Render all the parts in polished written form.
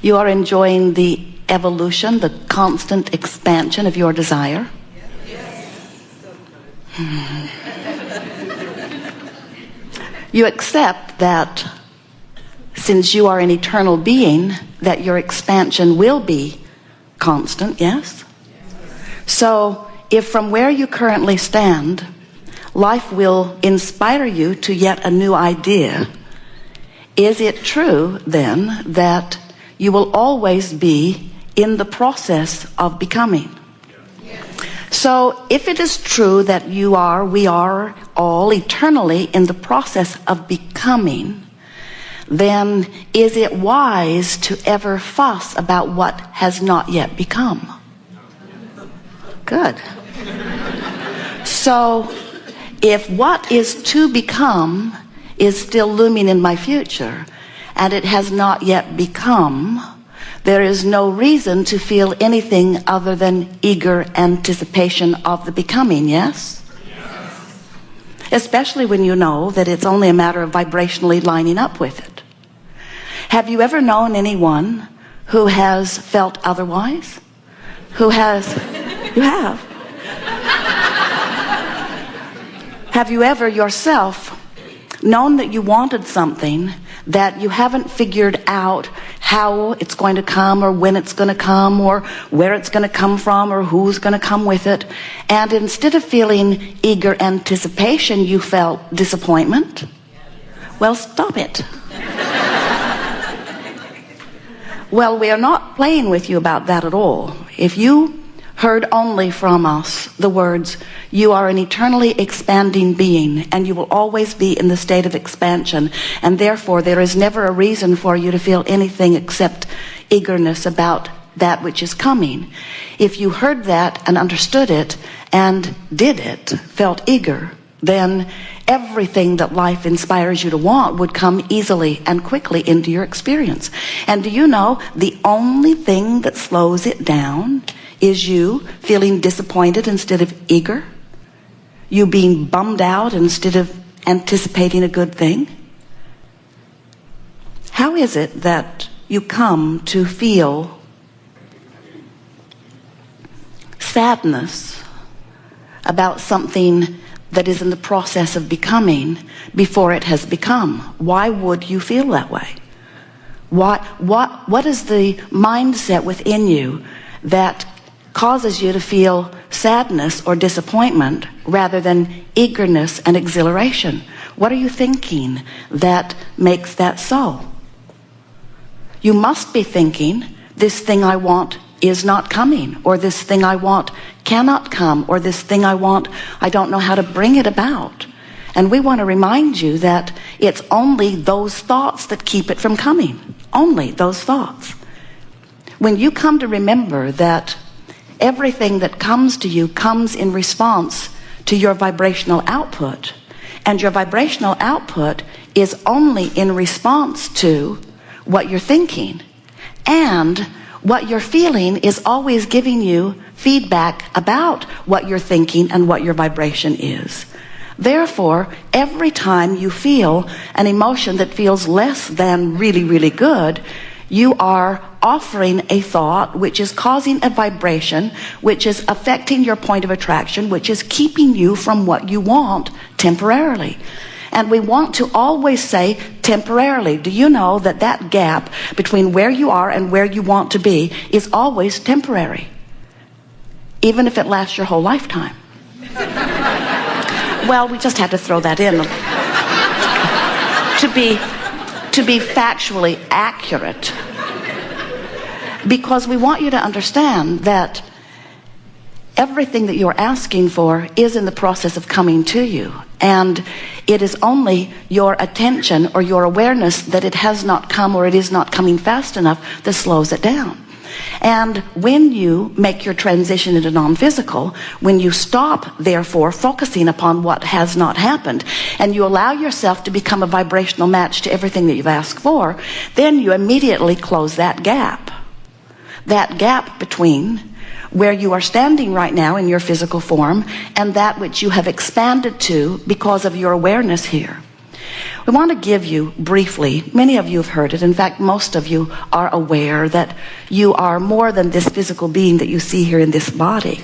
You are enjoying the evolution, the constant expansion of your desire. You accept that since you are an eternal being, that your expansion will be constant, yes? So, if from where you currently stand, life will inspire you to yet a new idea, is it true then that you will always be in the process of becoming? So if it is true that we are all eternally in the process of becoming, then is it wise to ever fuss about what has not yet become? Good. So if what is to become is still looming in my future and it has not yet become, there is no reason to feel anything other than eager anticipation of the becoming, yes? Yes. Especially when you know that it's only a matter of vibrationally lining up with it. Have you ever known anyone who has felt otherwise? You have. Have you ever yourself known that you wanted something that you haven't figured out how it's going to come, or when it's going to come, or where it's going to come from, or who's going to come with it, and instead of feeling eager anticipation, you felt disappointment? Well, stop it. Well, we are not playing with you about that at all. If you heard only from us the words, you are an eternally expanding being, and you will always be in the state of expansion, and therefore there is never a reason for you to feel anything except eagerness about that which is coming. If you heard that and understood it and did it, felt eager, then everything that life inspires you to want would come easily and quickly into your experience. And do you know, the only thing that slows it down is you feeling disappointed instead of eager? You being bummed out instead of anticipating a good thing? How is it that you come to feel sadness about something that is in the process of becoming before it has become? Why would you feel that way? What is the mindset within you that causes you to feel sadness or disappointment rather than eagerness and exhilaration? What are you thinking that makes that so? You must be thinking, this thing I want is not coming, or this thing I want cannot come, or this thing I want, I don't know how to bring it about. And we want to remind you that it's only those thoughts that keep it from coming. Only those thoughts. When you come to remember that everything that comes to you comes in response to your vibrational output, and your vibrational output is only in response to what you're thinking, and what you're feeling is always giving you feedback about what you're thinking and what your vibration is. Therefore, every time you feel an emotion that feels less than really, really good, you are offering a thought which is causing a vibration, which is affecting your point of attraction, which is keeping you from what you want temporarily. And we want to always say temporarily. Do you know that that gap between where you are and where you want to be is always temporary, even if it lasts your whole lifetime? Well, we just had to throw that in to be factually accurate, because we want you to understand that everything that you're asking for is in the process of coming to you, and it is only your attention or your awareness that it has not come, or it is not coming fast enough, that slows it down. And when you make your transition into non-physical, when you stop, therefore, focusing upon what has not happened, and you allow yourself to become a vibrational match to everything that you've asked for, then you immediately close that gap. That gap between where you are standing right now in your physical form and that which you have expanded to because of your awareness here. We want to give you briefly, many of you have heard it, in fact most of you are aware that you are more than this physical being that you see here in this body.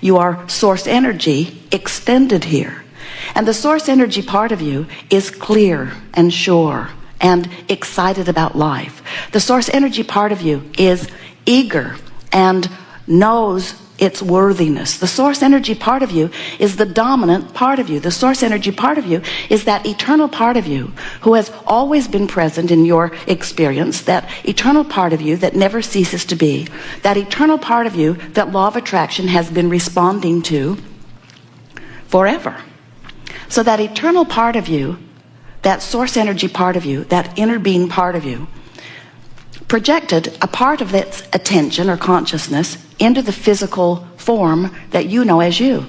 You are source energy extended here. And the source energy part of you is clear and sure and excited about life. The source energy part of you is eager and knows its worthiness. The source energy part of you is the dominant part of you. The source energy part of you is that eternal part of you who has always been present in your experience, that eternal part of you that never ceases to be, that eternal part of you that law of attraction has been responding to forever. So that eternal part of you, that source energy part of you, that inner being part of you, projected a part of its attention or consciousness into the physical form that you know as you.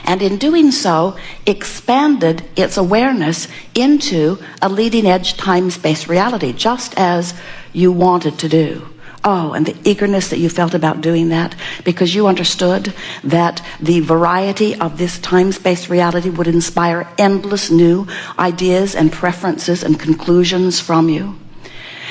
And in doing so, expanded its awareness into a leading edge time-space reality, just as you wanted to do. Oh, and the eagerness that you felt about doing that, because you understood that the variety of this time-space reality would inspire endless new ideas and preferences and conclusions from you.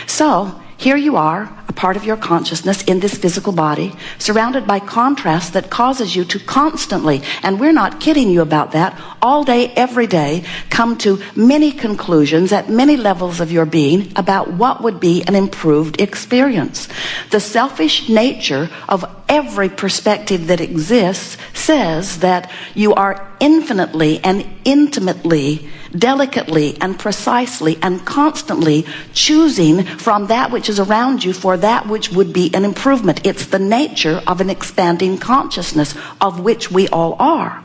So, here you are, a part of your consciousness in this physical body, surrounded by contrast that causes you to constantly, and we're not kidding you about that, all day, every day, come to many conclusions at many levels of your being about what would be an improved experience. The selfish nature of every perspective that exists says that you are infinitely and intimately, delicately and precisely and constantly choosing from that which is around you for that which would be an improvement. It's the nature of an expanding consciousness, of which we all are.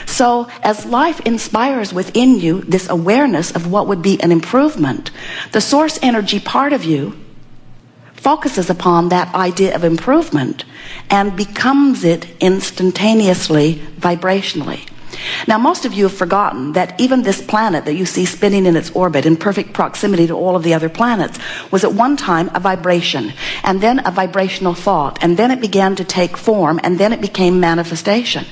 So as life inspires within you this awareness of what would be an improvement, the source energy part of you focuses upon that idea of improvement and becomes it instantaneously, vibrationally. Now, most of you have forgotten that even this planet that you see spinning in its orbit in perfect proximity to all of the other planets was at one time a vibration, and then a vibrational thought, and then it began to take form, and then it became manifestation.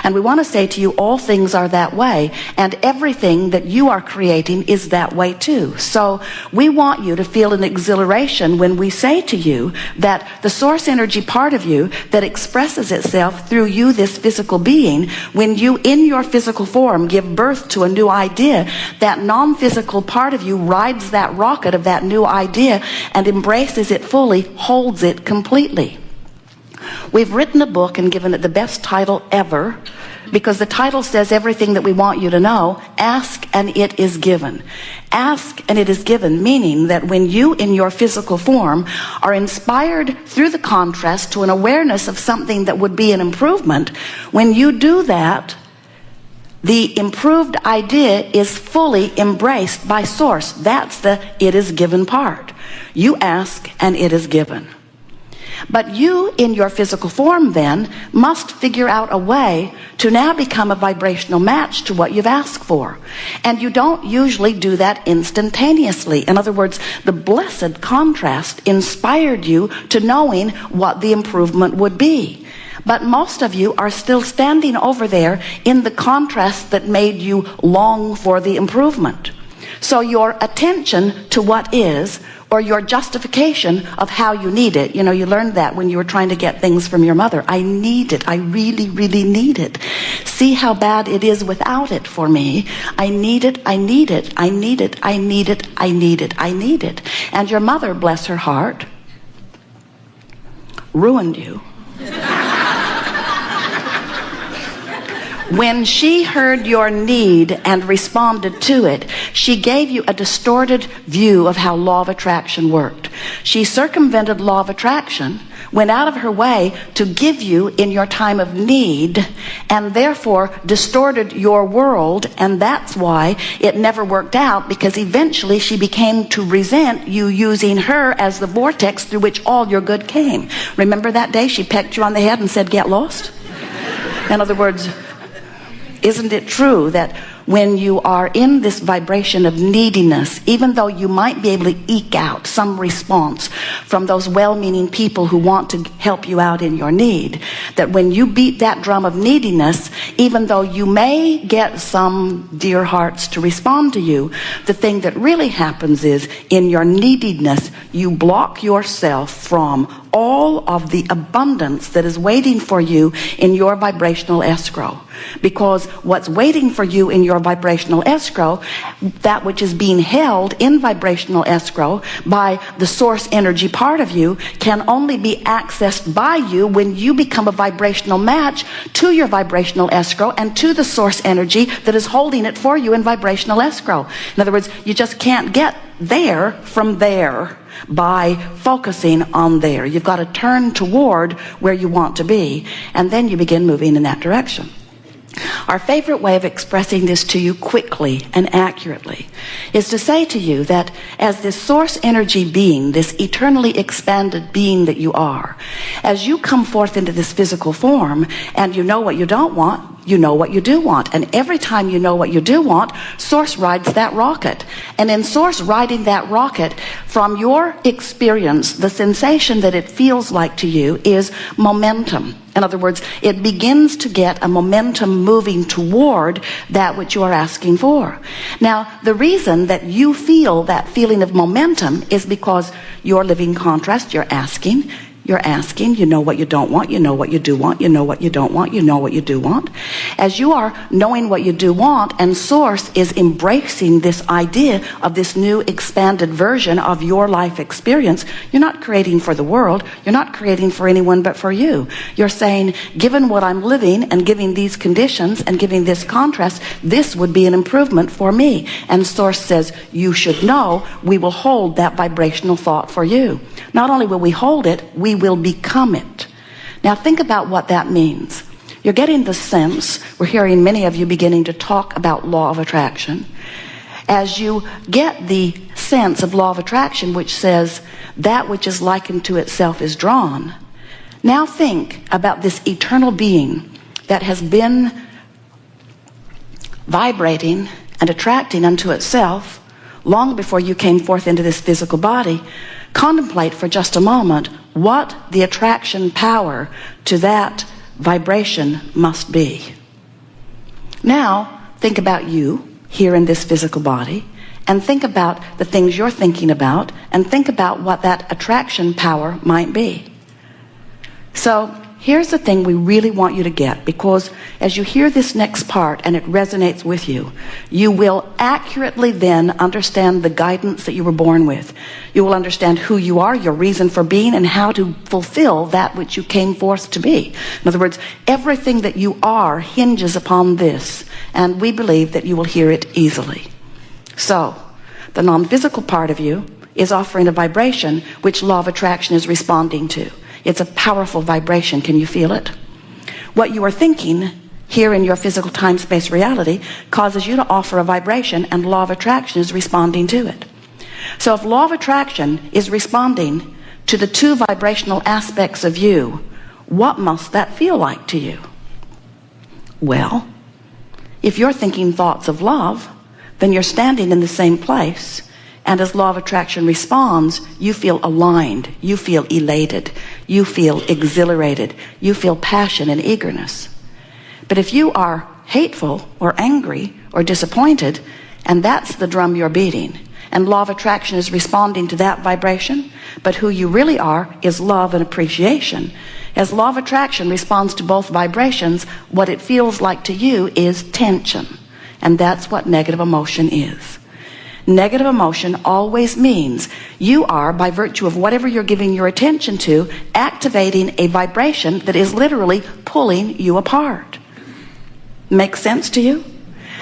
And we want to say to you, all things are that way, and everything that you are creating is that way too. So we want you to feel an exhilaration when we say to you that the source energy part of you that expresses itself through you, this physical being, when you in your physical form give birth to a new idea, that non-physical part of you rides that rocket of that new idea and embraces it fully, holds it completely. We've written a book and given it the best title ever, because the title says everything that we want you to know. Ask and it is given. Ask and it is given, meaning that when you in your physical form are inspired through the contrast to an awareness of something that would be an improvement, when you do that, the improved idea is fully embraced by source. That's the it is given part. You ask and it is given. But you in your physical form then must figure out a way to now become a vibrational match to what you've asked for. And you don't usually do that instantaneously. In other words, the blessed contrast inspired you to knowing what the improvement would be. But most of you are still standing over there in the contrast that made you long for the improvement. So your attention to what is, or your justification of how you need it, you know, you learned that when you were trying to get things from your mother. I need it. I really, really need it. See how bad it is without it for me. I need it. I need it. I need it. I need it. I need it. I need it. And your mother, bless her heart, ruined you. When she heard your need and responded to it, she gave you a distorted view of how law of attraction worked. She circumvented law of attraction, went out of her way to give you in your time of need, and therefore distorted your world, and that's why it never worked out, because eventually she became to resent you using her as the vortex through which all your good came. Remember that day she pecked you on the head and said, "Get lost"? In other words, isn't it true that when you are in this vibration of neediness, even though you might be able to eke out some response from those well-meaning people who want to help you out in your need, that when you beat that drum of neediness, even though you may get some dear hearts to respond to you, the thing that really happens is, in your neediness, you block yourself from all of the abundance that is waiting for you in your vibrational escrow. Because what's waiting for you in your vibrational escrow, that which is being held in vibrational escrow by the source energy part of you, can only be accessed by you when you become a vibrational match to your vibrational escrow and to the source energy that is holding it for you in vibrational escrow. In other words, you just can't get there from there by focusing on there. You've got to turn toward where you want to be, and then you begin moving in that direction. Our favorite way of expressing this to you quickly and accurately is to say to you that as this source energy being, this eternally expanded being that you are, as you come forth into this physical form and you know what you don't want, you know what you do want. And every time you know what you do want, Source rides that rocket. And in Source riding that rocket, from your experience, the sensation that it feels like to you is momentum. In other words, it begins to get a momentum moving toward that which you are asking for. Now, the reason that you feel that feeling of momentum is because you're living contrast. You're asking, you know what you don't want, you know what you do want, you know what you don't want, you know what you do want. As you are knowing what you do want, and Source is embracing this idea of this new expanded version of your life experience, you're not creating for the world, you're not creating for anyone but for you. You're saying, given what I'm living and giving these conditions and giving this contrast, this would be an improvement for me. And Source says, you should know we will hold that vibrational thought for you. Not only will we hold it, we will become it. Now think about what that means. You're getting the sense, we're hearing many of you beginning to talk about law of attraction. As you get the sense of law of attraction, which says that which is likened to itself is drawn, now think about this eternal being that has been vibrating and attracting unto itself long before you came forth into this physical body. Contemplate for just a moment what the attraction power to that vibration must be. Now, think about you here in this physical body, and think about the things you're thinking about, and think about what that attraction power might be. So, here's the thing we really want you to get, because as you hear this next part and it resonates with you, you will accurately then understand the guidance that you were born with. You will understand who you are, your reason for being, and how to fulfill that which you came forth to be. In other words, everything that you are hinges upon this, and we believe that you will hear it easily. So, the non-physical part of you is offering a vibration which law of attraction is responding to. It's a powerful vibration. Can you feel it? What you are thinking here in your physical time-space reality causes you to offer a vibration, and law of attraction is responding to it. So if law of attraction is responding to the two vibrational aspects of you, what must that feel like to you? Well, if you're thinking thoughts of love, then you're standing in the same place. And as law of attraction responds, you feel aligned, you feel elated, you feel exhilarated, you feel passion and eagerness. But if you are hateful or angry or disappointed, and that's the drum you're beating, and law of attraction is responding to that vibration, but who you really are is love and appreciation. As law of attraction responds to both vibrations, what it feels like to you is tension. And that's what negative emotion is. Negative emotion always means you are, by virtue of whatever you're giving your attention to, activating a vibration that is literally pulling you apart. Make sense to you?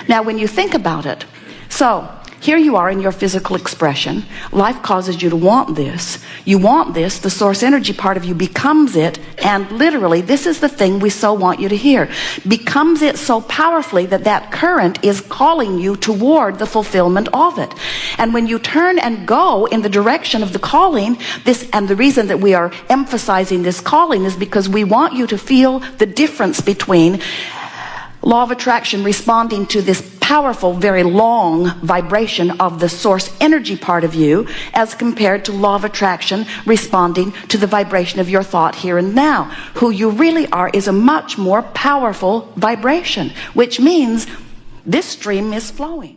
Now, when you think about it, so here you are in your physical expression. Life causes you to want this. You want this. The source energy part of you becomes it. And literally, this is the thing we so want you to hear. Becomes it so powerfully that that current is calling you toward the fulfillment of it. And when you turn and go in the direction of the calling, and the reason that we are emphasizing this calling is because we want you to feel the difference between law of attraction responding to this powerful, very long vibration of the source energy part of you, as compared to law of attraction responding to the vibration of your thought here and now. Who you really are is a much more powerful vibration, which means this stream is flowing.